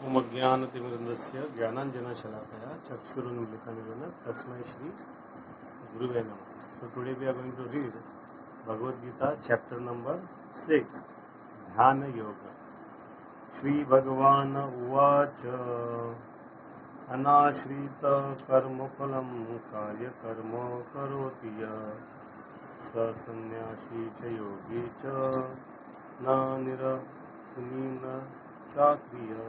ओम अज्ञानतिमिरन्दस्य ज्ञानाञ्जनशलाकया चक्षुरुन्मिलितं येन तस्मै श्री गुरुवे नमः. So today we are going to read Bhagavad Gita chapter number 6, Dhyana Yoga. Shri Bhagavan Uvacha Anashrita Karma Phalam Karya Karma Karoti ya Sa Sannyasi Cha Yogi Cha Na Nirakunina Chakriya.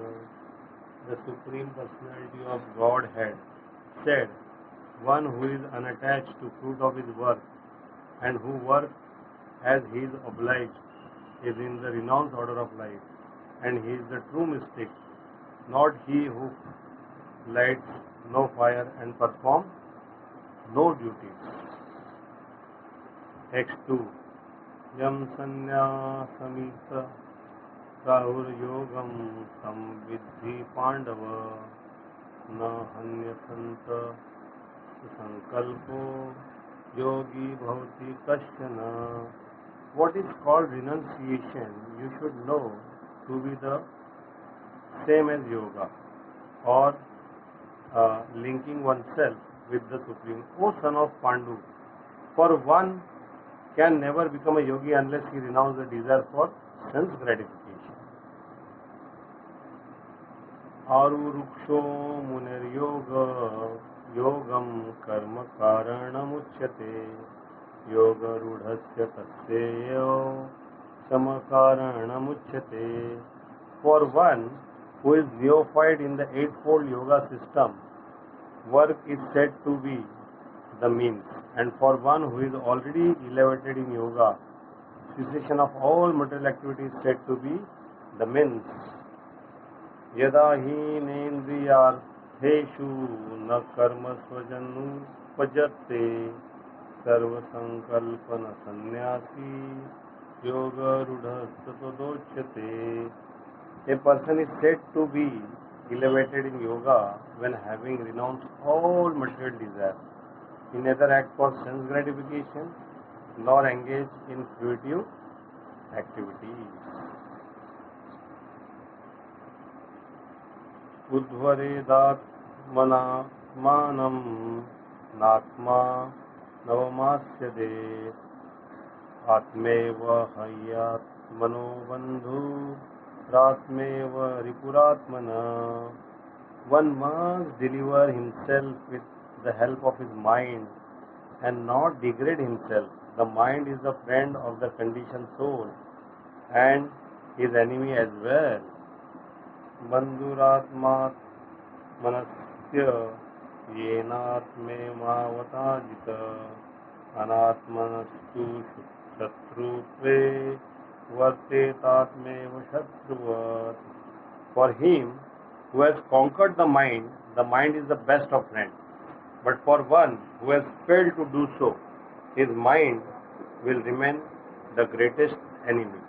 The Supreme Personality of Godhead said, one who is unattached to fruit of his work and who works as he is obliged is in the renounced order of life, and he is the true mystic, not he who lights no fire and performs no duties. X2 Yam Sanyasamita Rahur Yogam Tam Vidhi Pandava Na Hanya Santa Sankalpo Yogi Bhavati Kashana. What is called renunciation you should know to be the same as yoga, or linking oneself with the Supreme. O son of Pandu, for one can never become a yogi unless he renounces the desire for sense gratification. Aruruksho Muner Yoga Yogam Karma Karanamuchyate Yoga Rudhasya Tasya Samakaranamuchyate. For one who is neophyte in the eightfold yoga system, work is said to be the means, and for one who is already elevated in yoga, cessation of all material activity is said to be the means. Yada hinendriyartheshu na karma svajanupajate sarva sankalpana sannyasi yoga rudhastatodochyate. A person is said to be elevated in yoga when having renounced all material desire. He neither act for sense gratification nor engage in fruitive activities. Udvaredatmana manam natma navamasya atmeva hayatmano bandhu ratmeva ripuratmana. One must deliver himself with the help of his mind and not degrade himself. The mind is the friend of the conditioned soul and his enemy as well. Bandhuratmat manasya yenatme mavatājita anatmanastu shatrutve vartetatmeva shatruvat. For him who has conquered the mind is the best of friends. But for one who has failed to do so, his mind will remain the greatest enemy.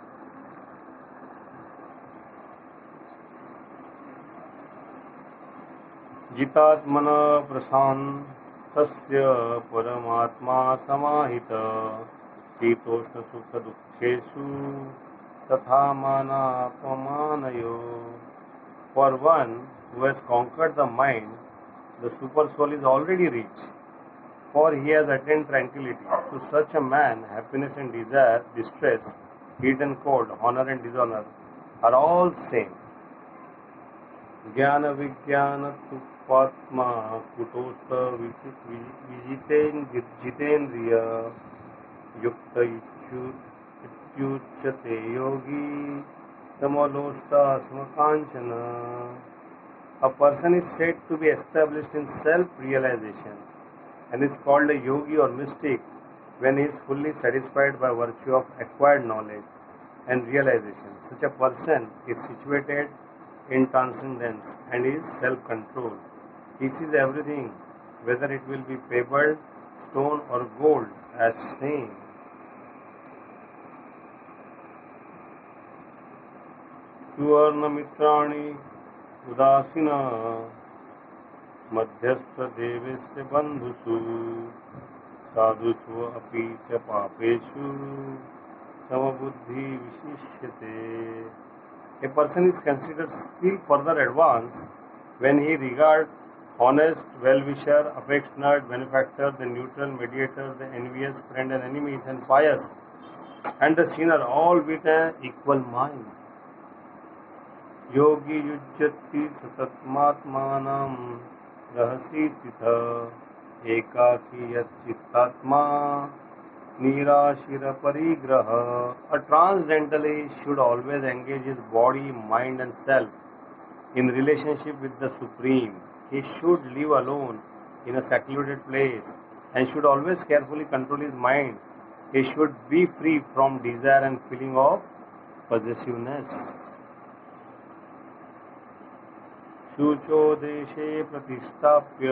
Jitatmana prasantasya paramatma samahita shitoshna sukha dukkheshu tatha mana apamanayo. For one who has conquered the mind, the super soul is already reached, for he has attained tranquility. To such a man, happiness and desire, distress, heat and cold, honor and dishonor are all same. Jnana Vijnana Tupatma Kutosta Jitendriya Yukta Ityuchate Yogi Samalosta Smakanchana. A person is said to be established in self-realization and is called a yogi or mystic when he is fully satisfied by virtue of acquired knowledge and realization. Such a person is situated in transcendence and is self-controlled. He sees everything, whether it will be pebble, stone or gold, as same. Suvarna Mitrani Udasina Madhyastha Devesya Bandhusu Sadhusva Api Cha Papeshu Samabuddhi Vishishyate. A person is considered still further advanced when he regards honest, well-wisher, affectionate, benefactor, the neutral, mediator, the envious, friend and enemies, and pious, and the sinner all with an equal mind. योगी युज्यति सततमात्मानं रहसि स्थितः एकाकी यच्चित्तात्मा निराशिरपरिग्रह. A transcendentalist should always engage his body, mind and self in relationship with the Supreme. He should live alone in a secluded place and should always carefully control his mind. He should be free from desire and feeling of possessiveness. शुचो देशे प्रतिष्ठाप्य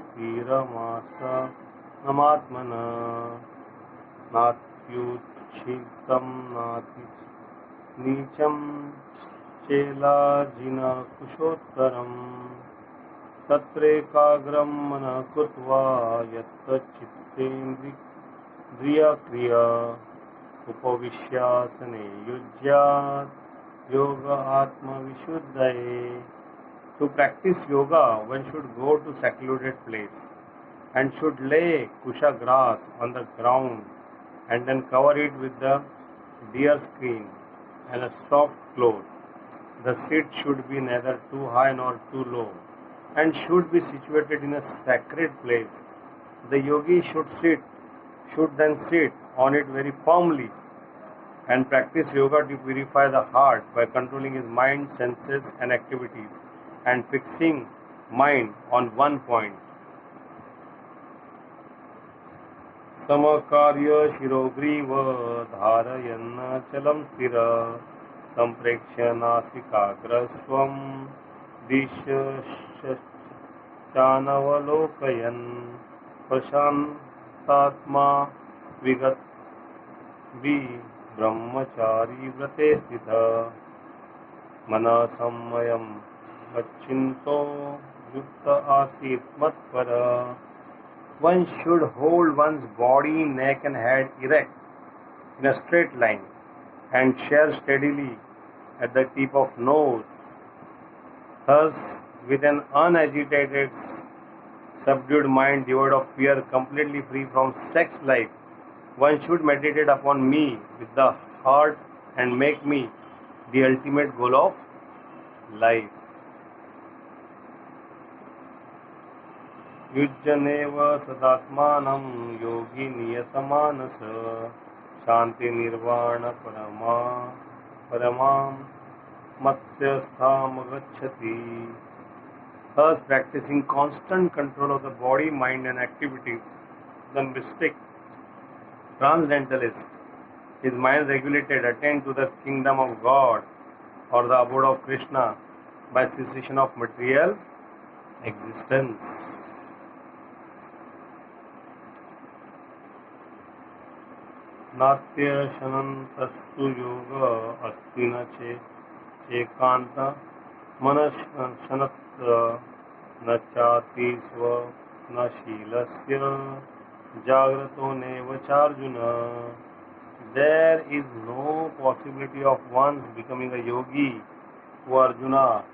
स्थिरमात्मना नात्युच्छितं नाति नीचं चेलाजिनकुशोत्तरम् तत्रैकाग्रं मनः कृत्वा यत्तच्चित्तेन्द्रियक्रिया उपविश्यासने युज्यात् योग आत्मविशुद्धये. To practice yoga, one should go to secluded place and should lay kusha grass on the ground and then cover it with the deer skin and a soft cloth. The seat should be neither too high nor too low and should be situated in a sacred place. The yogi should then sit on it very firmly and practice yoga to purify the heart by controlling his mind, senses and activities and fixing mind on one point. Samakarya shirogriva dharayana chalam stira sampreksha nasikagra swam disha chanavalokayan prashantatma vigat vi brahmachari vrate stitha mana sammayam Vachinto yukta asit matpara. One should hold one's body, neck and head erect in a straight line and stare steadily at the tip of nose. Thus, with an unagitated, subdued mind devoid of fear, completely free from sex life, one should meditate upon me with the heart and make me the ultimate goal of life. युज्यनेव सदात्मानं योगी नियतमानस शांति निर्वाण परमां मत्स्यस्थाम गच्छति. Thus, practicing constant control of the body, mind and activities, the mystic transcendentalist, his mind regulated, attained to the kingdom of God or the abode of Krishna by cessation of material existence. नात्य शनन्तस्तु योग अस्ति न चेकान्त मनश्शनत् न चाति स्वप्नशीलस्य जाग्रतो नैव चार्जुन. There is no possibility of one's becoming a yogi, O Arjuna,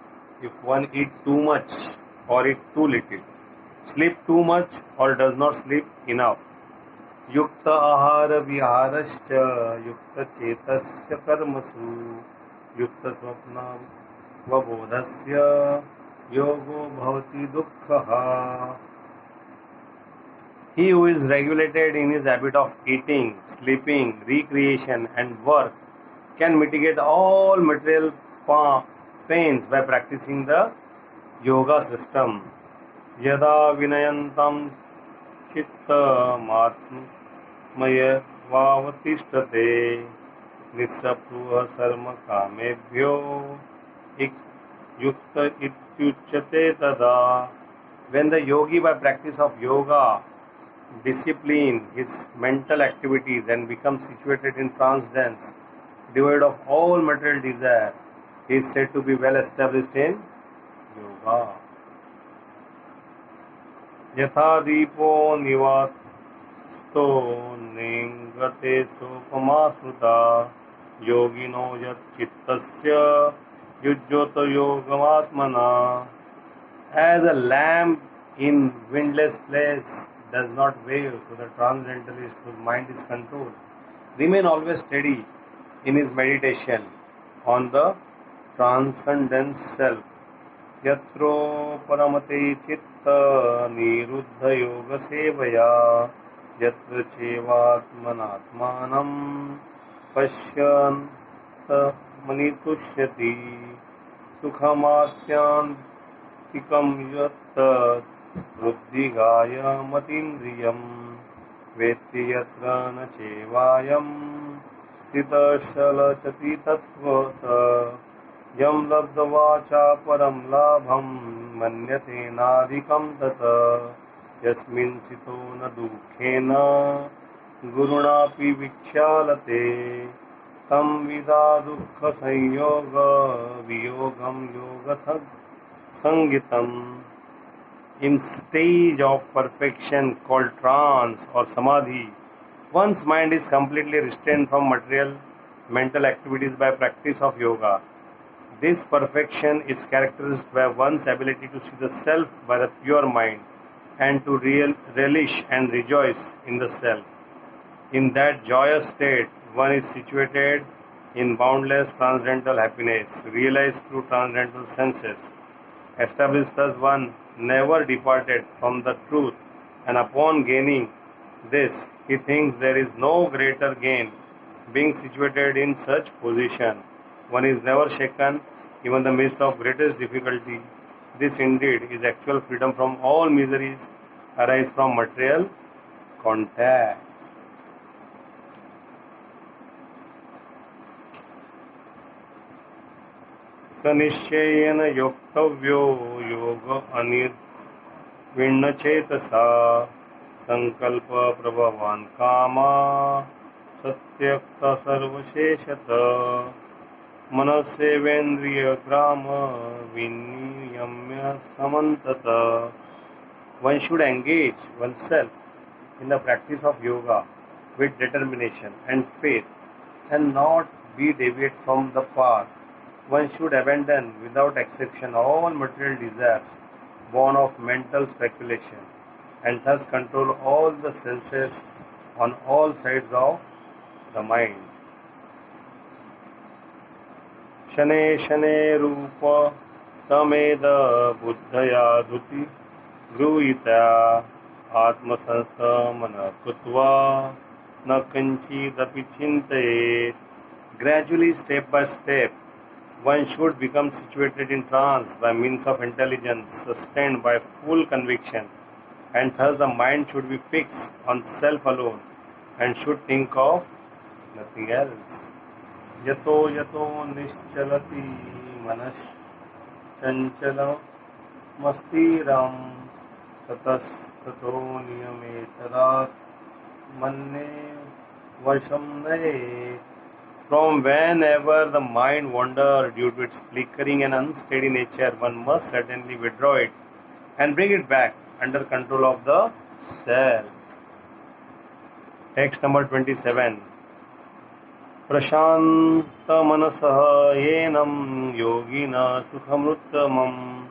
if one eat too much or eat too little, sleep too much or does not sleep enough. युक्त आहार विहारश्च युक्त चेतस्य कर्मसु युक्त स्वप्न वबोधस्य योगो भवति दुःखः. He who is regulated in his habit of eating, sleeping, recreation and work can mitigate all material pains by practicing the yoga system. Yada vinayantam चित्तमात्मय वावतिष्ठते निस्सप्रुह सर्म कामेभ्यो युक्त इत्युच्यते तदा. When the yogi by practice of yoga discipline his mental activities and becomes situated in transcendence, devoid of all material desire, he is said to be well established in yoga. यथा दीपो निवातो निंगते सोपमा स्मृता योगिनो यच्चित्तस्य Yujjota yogamatmana. As a lamp in windless place does not wave, so the transcendentalist whose mind is controlled remain always steady in his meditation on the transcendent self. Yatro paramate chitta niruddha yoga sevaya yatra chevatmanatmanam pashyanta manitushyati sukhamatyan tikam yattat buddhigaya matindriyam vetti yatra na chevayam sitashalachati tattvata yam labdvacha param labham manyate nadikam tata yasmin sito na dukhena gurunapi vikhyalate tam vida dukkha sanyoga viyogam yoga sangitam. In stage of perfection called trance or samadhi, one's mind is completely restrained from material mental activities by practice of yoga. This perfection is characterized by one's ability to see the self by the pure mind and to relish and rejoice in the self. In that joyous state, one is situated in boundless transcendental happiness, realized through transcendental senses. Established thus, one never departed from the truth, and upon gaining this, he thinks there is no greater gain. Being situated in such position, one is never shaken, even in the midst of greatest difficulty. This indeed is actual freedom from all miseries arise from material contact. सनिश्चयेन योक्तव्यो योग अनिर्विण्णचेतसा संकल्प प्रभवान् कामा सत्यक्त सर्वशेषत मनसेवेन्द्रियग्राम विनियम्य समन्तत. One should engage oneself in the practice of yoga with determination and faith and not be deviate from the path. One should abandon without exception all material desires born of mental speculation and thus control all the senses on all sides of the mind. Shane shane rupa tameda buddhaya dhuti gruyita atma sanstha mana kutva na kanchidapi chintayet. Gradually, step by step, one should become situated in trance by means of intelligence sustained by full conviction, and thus the mind should be fixed on self alone and should think of nothing else. Yato yato nischalati manas chanchalam mastiram tatas tato niyametadat manne vasham naye. From whenever the mind wanders due to its flickering and unsteady nature, one must certainly withdraw it and bring it back under control of the self. Text number 27. Prashanta manasaha yenam yogina sukhamruttamam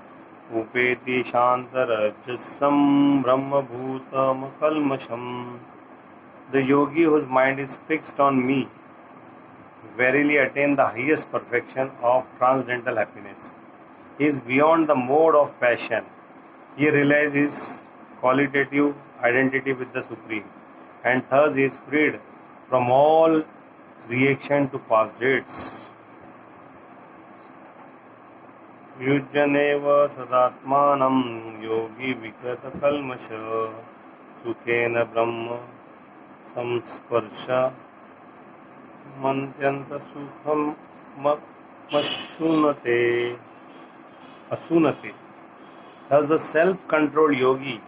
upeti shantarajasam brahma bhutam kalmasham. The yogi whose mind is fixed on me verily attain the highest perfection of transcendental happiness. He is beyond the mode of passion. He realizes his qualitative identity with the Supreme, and thus he is freed from all reaction to past deeds. Yujjaneva sadatmanam yogi vikata kalmasha sukhena brahma samsparsha mantyanta sukham asunate. Thus the self-controlled yogi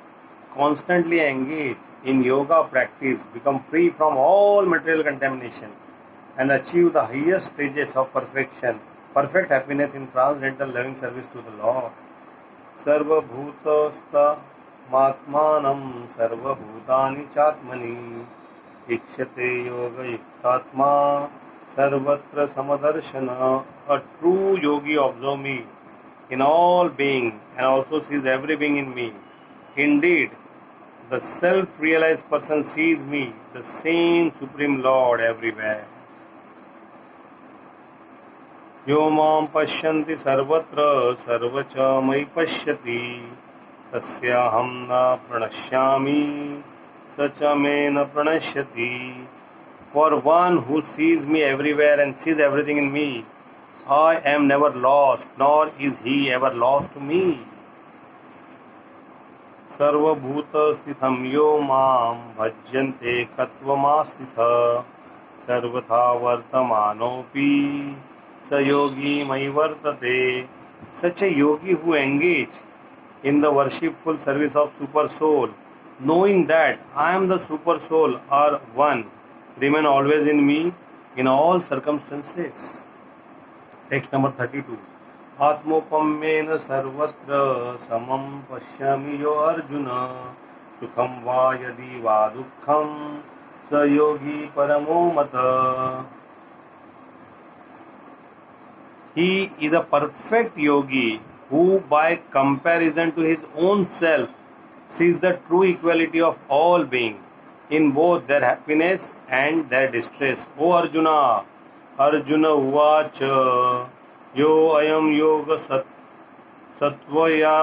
constantly engaged in yoga practice become free from all material contamination and achieve the highest stages of perfection, perfect happiness in transcendental loving service to the Lord. Sarva bhutastha matmanam sarva bhutani chatmani ikshate yoga yuktatma Sarvatra Samadarshana. A true yogi observes me in all being and also sees every being in me. Indeed, the self-realized person sees me, the same Supreme Lord, everywhere. Yo mam pashyanti sarvatra sarvacha mai pashyati tasyaham na pranashyami sacha me na pranashyati. For one who sees me everywhere and sees everything in me, I am never lost, nor is he ever lost to me. सर्वभूतस्थितं यो मां भज्यन्ते तत्त्वमास्थितः सर्वथा वर्तमानोऽपि स योगी मयि वर्तते. Such a yogi who engage in the worshipful service of Super Soul, knowing that I am the Super Soul or one, remain always in me in all circumstances. Text number 32. आत्मोपम्येन सर्वत्र समं पश्यामि यो अर्जुन सुखं वा यदि वा दुःखं स योगी परमो मतः. He is a perfect yogi who by comparison to his own self sees the true equality of all beings in both their happiness and their distress. O Arjuna, Arjuna uvacha यो अयम योग सत्वया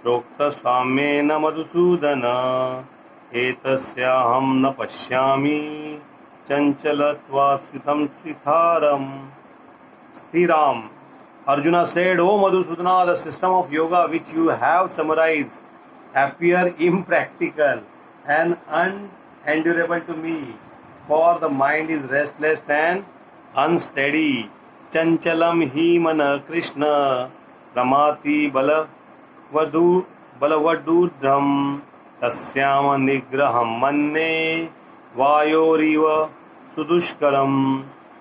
प्रोक्त साम्येन मधुसूदन एतस्याहं न पश्यामि चंचलत्वात् स्थिराम. Arjuna said, O Madhusudana, the system of yoga which you have summarized appear impractical and unendurable to me, for the mind is restless and unsteady. चंचलम ही मन कृष्ण रमाति बलवदूर्ध्वं तस्याम निग्रहं मन्ये वायोरिव सुदुष्करम.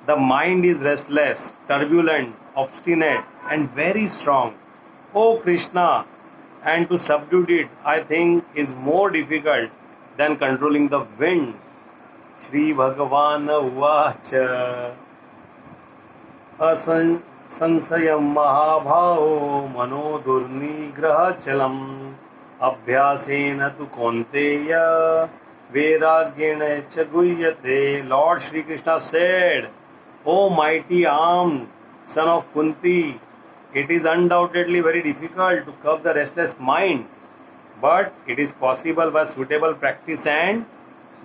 The mind is restless, turbulent, obstinate and very strong, O Krishna, and to subdue it I think is more difficult than controlling the wind. Shri Bhagavan uvacha असंशयं महाभावो मनो दुर्निग्रहचलम् अभ्यासेन तु कौन्तेय वैराग्येण च गुह्यते. Lord Shri Krishna said, O mighty armed son of Kunti, it is undoubtedly very difficult to curb the restless mind, but it is possible by suitable practice and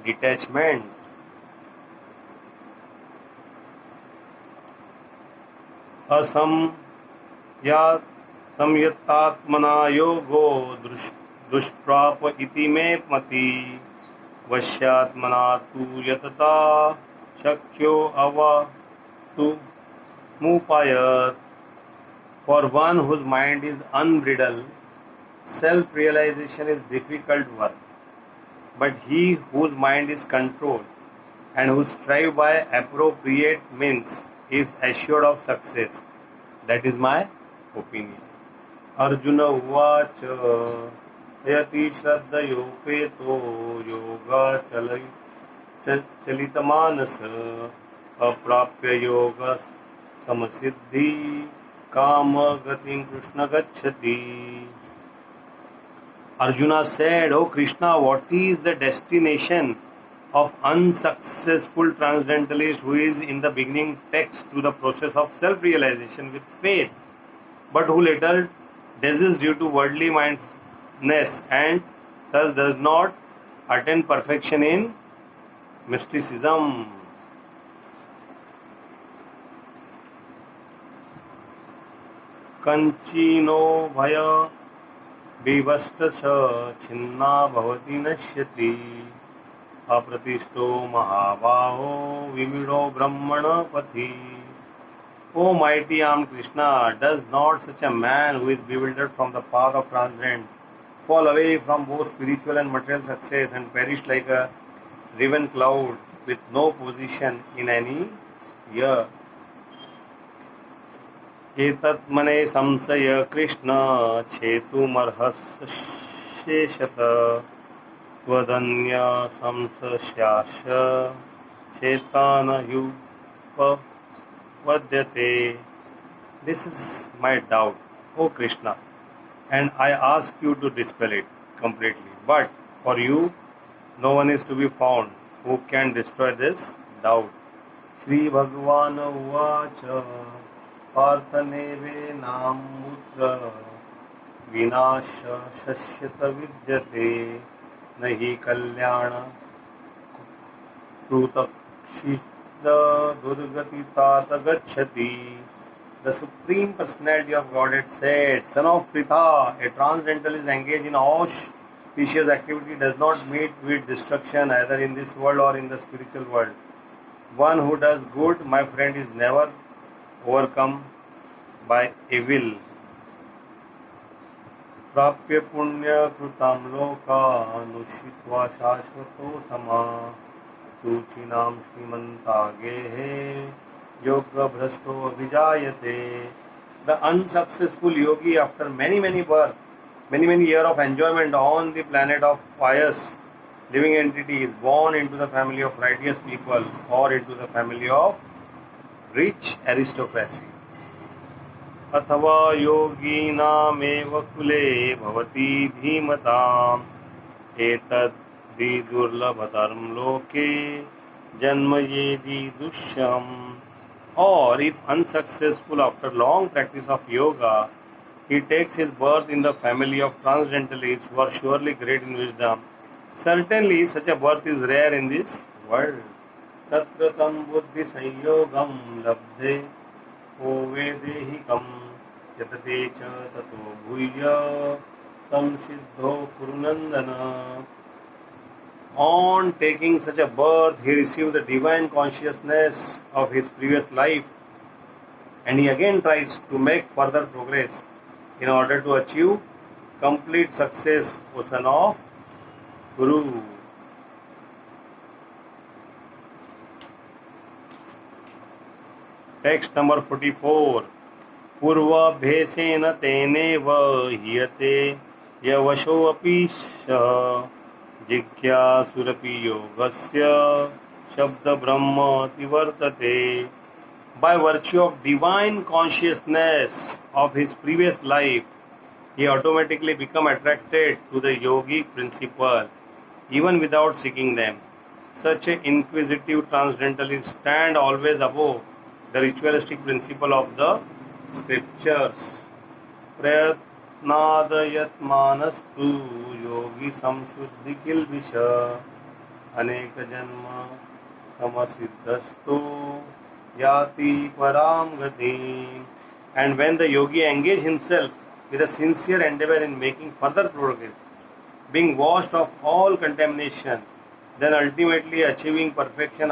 detachment. संयतात्मना योगो दुष्प्राप इति मे मति वश्यात्मना तु यतता शक्यो अवतु मुपायत. For one whose mind is unbridled, self-realization is difficult work, but he whose mind is controlled and who strive by appropriate means is assured of success. That is my opinion. Arjuna uvacha yati shraddhayopeto yoga chalitamanasa aprapya yoga samasiddhi kama gatim Krishna gacchati. Arjuna said, O Krishna, what is the destination of unsuccessful transcendentalist who is in the beginning takes to the process of self-realization with faith, but who later desists due to worldly mindedness and thus does not attain perfection in mysticism. Kanchino bhaya vivasta cha chinna bhavati nashyati अप्रतिष्ठो महाबाहो विमिडो ब्रह्मण पथि. O mighty armed Krishna, does not such a man who is bewildered from the path of transcendence fall away from both spiritual and material success and perish like a riven cloud with no position in any sphere? एतत्मने संशय Krishna छेतुमर्हस्येषत त्वदन्य संशयाश चेतानयु vadyate. This is my doubt, O Krishna, and I ask you to dispel it completely. But for you, no one is to be found who can destroy this doubt. Shri Bhagavan Uvacha Parthanevenamutra Vinasha Shashyata Vidyate Nahi Kalyana Krutakshita Durgatita Gacchati. The Supreme Personality of Godhead said, Son of Pritha, a transcendental is engaged in auspicious activity, does not meet with destruction either in this world or in the spiritual world. One who does good, my friend, is never overcome by evil. प्राप्य पुण्य कृतं लोकानुषित्वा शाश्वतो समा सूचिनां श्रीमन्तागेः योगभ्रष्टो अभिजायते. The unsuccessful yogi, after many births, many years of enjoyment on the planet of pious living entity, is born into the family of righteous people or into the family of rich aristocracy. अथवा योगीनामेव कुले भवति धीमताम् एतद्विदुर्लभतरं लोके जन्म येदीदृश्यम्. Or if unsuccessful after long practice of yoga, he takes his birth in the family of transcendentalists who are surely great in wisdom. Certainly such a birth is rare in this world. Tatra tam buddhi sanyogam labdhe ओवेदेहिकं यतते च ततो भूय संसिद्धो कुरुनंदन. On taking such a birth, he receives the divine consciousness of his previous life, and he again tries to make further progress in order to achieve complete success, O son of Guru. Text number 44. पूर्वाभ्यासेन तेनेव हीयते यवशोऽपि सः जिज्ञासुरपि योगस्य शब्दब्रह्मति वर्तते. By virtue of divine consciousness of his previous life, he automatically become attracted to the yogic principle even without seeking them. Such an inquisitive transcendentalist stand always above the ritualistic principle of the scriptures. प्रयत्नादयत्मानस्तु योगी संशुद्धि किल्बिष अनेक जन्म समसिद्धस्तु याति पराम गतिम्. And when the yogi engage himself with a sincere endeavor in making further progress, being washed of all contamination, then ultimately achieving perfection